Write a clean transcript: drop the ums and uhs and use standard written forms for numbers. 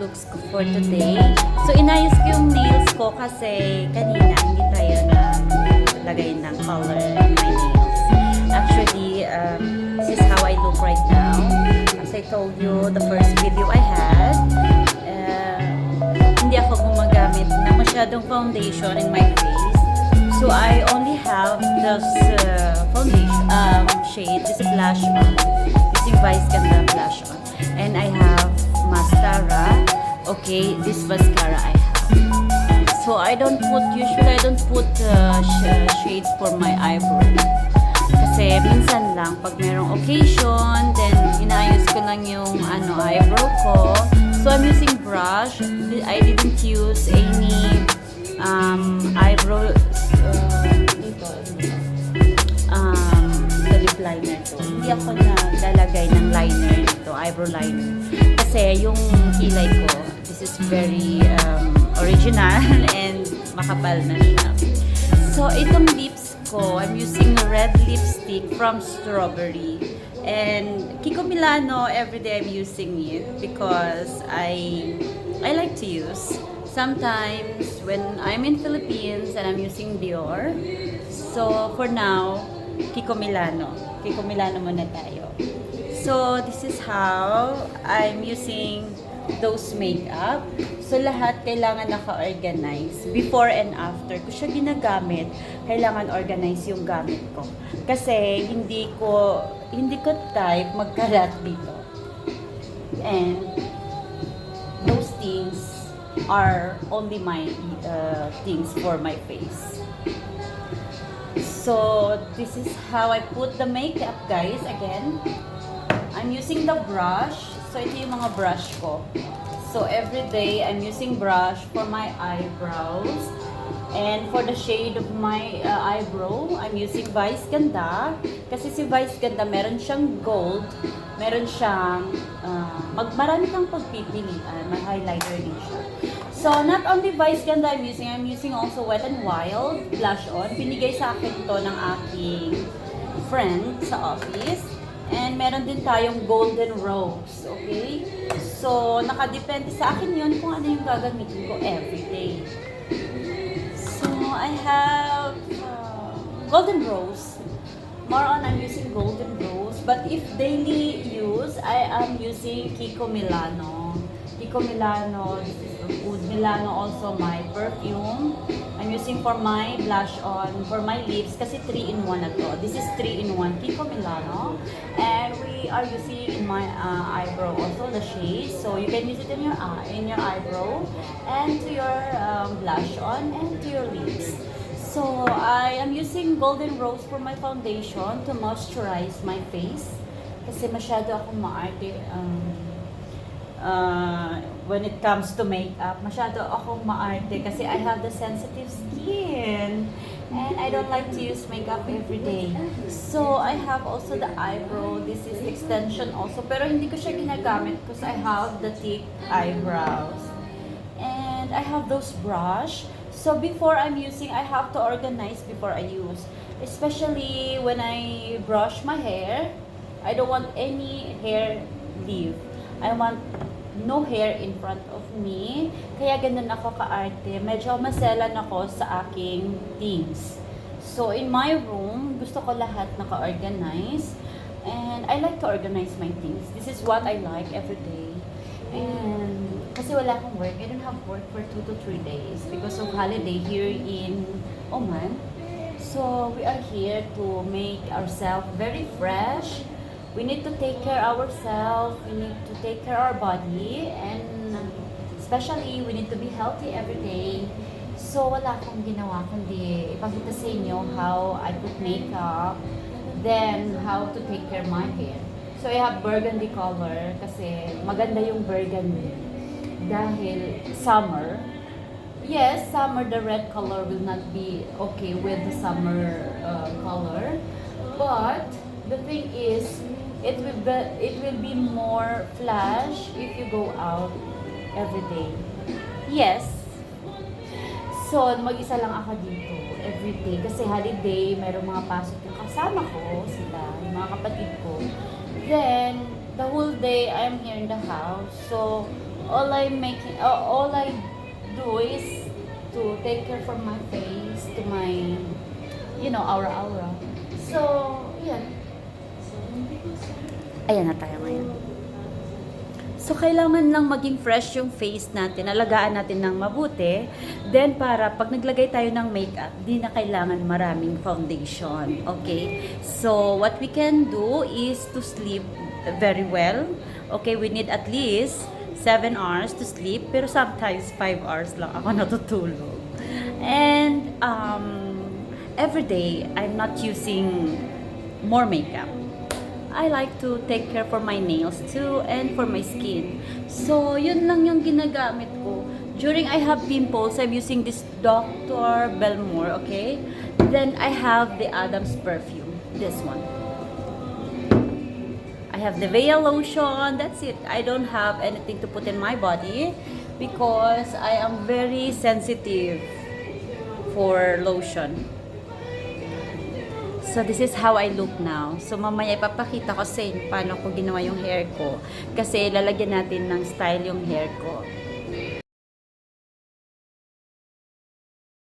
looks ko for today. So, inayos ko yung nails ko kasi kanina hindi tayo na lagay ng color in my nails. Actually, this is how I look right now. As I told you, the first video I had, hindi ako gumagamit ng masyadong foundation in my face. So, I only have this foundation shade. This is blush on. Using Vice Ganda blush on. And I have mascara. Okay, this mascara I have. So, usually I don't put shades for my eyebrow. Kasi minsan lang, pag merong occasion, then inaayos ko lang yung eyebrow ko. So, I'm using brush. I didn't use any eyebrow the lip liner ko. Hindi ako naglalagay ng liner dito, eyebrow liner. Kasi yung kilay ko, this is very original and makapal na siya. So, itong lips ko, I'm using red lipstick from Strawberry. And Kiko Milano, everyday I'm using it because I like to use. Sometimes when I'm in Philippines and I'm using Dior. So, for now, Kiko Milano. Kiko Milano muna tayo. So, this is how I'm using those makeup. So, lahat kailangan naka-organize. Before and after ko siya ginagamit, kailangan organize yung gamit ko. Kasi, hindi ko type magkalat dito. And, those things are only my things for my face. So, this is how I put the makeup, guys. Again, I'm using the brush. So, ito yung mga brush ko. So, every day, I'm using brush for my eyebrows. And for the shade of my eyebrow, I'm using Vice Ganda. Kasi si Vice Ganda, meron siyang gold. Meron siyang, marami kang pagpipilian. May highlighter din siya. So, not only Vice Ganda I'm using also Wet n Wild blush on. Binigay sa akin to ng aking friend sa office. And meron din tayong Golden Rose, okay? So, nakadepende sa akin yun kung ano yung gagamitin ko everyday. So, I have Golden Rose. More on, I'm using Golden Rose. But if daily use, I am using Kiko Milano. Kiko Milano, this is Oud Milano also my perfume. I'm using for my blush on, for my lips, kasi 3-in-1 na to. This is 3-in-1 Kiko Milano. And we are using in my eyebrow also the shade. So you can use it in your eyebrow, and to your blush on, and to your lips. So I am using Golden Rose for my foundation to moisturize my face. Kasi masyado akong maarte. When it comes to makeup, masyado akong maarte kasi I have the sensitive skin and I don't like to use makeup every day. So, I have also the eyebrow. This is extension also. Pero hindi ko siya ginagamit because I have the thick eyebrows. And I have those brush. So, before I'm using, I have to organize before I use. Especially when I brush my hair, I don't want any hair leave. I want no hair in front of me. Kaya ganun ako kaarte. Medyo maselan ako sa aking things. So, in my room, gusto ko lahat naka-organize. And I like to organize my things. This is what I like every day. And kasi wala akong work. I don't have work for 2 to 3 days because of holiday here in Oman. So, we are here to make ourselves very fresh. We need to take care ourselves, we need to take care our body, and especially, we need to be healthy every day. So, wala akong ginawa kundi ipakita sa inyo how I put makeup, then how to take care my hair. So, I have burgundy color kasi maganda yung burgundy dahil summer. Yes, summer, the red color will not be okay with the summer color, but the thing is, it will be more flash if you go out every day. Yes. So, mag-isa lang ako dito every day. Kasi holiday, mayroong mga pasok yung kasama ko, sila, yung mga kapatid ko. Then, the whole day, I'm here in the house. So, all I do is to take care for my face, to my, aura. So, yan. Ayan na tayo ngayon. So, kailangan lang maging fresh yung face natin, alagaan natin ng mabuti. Then, para pag naglagay tayo ng makeup, di na kailangan maraming foundation. Okay? So, what we can do is to sleep very well. Okay? We need at least 7 hours to sleep. Pero sometimes, 5 hours lang ako natutulog. And, every day, I'm not using more makeup. I like to take care for my nails too and for my skin. So, yun lang yung ginagamit ko. During I have pimples, I'm using this Dr. Belmore, okay? Then, I have the Adams perfume. This one. I have the Vea lotion. That's it. I don't have anything to put in my body because I am very sensitive for lotion. So, this is how I look now. So, mamaya ipapakita ko sa inyo paano ko ginawa yung hair ko. Kasi lalagyan natin ng style yung hair ko.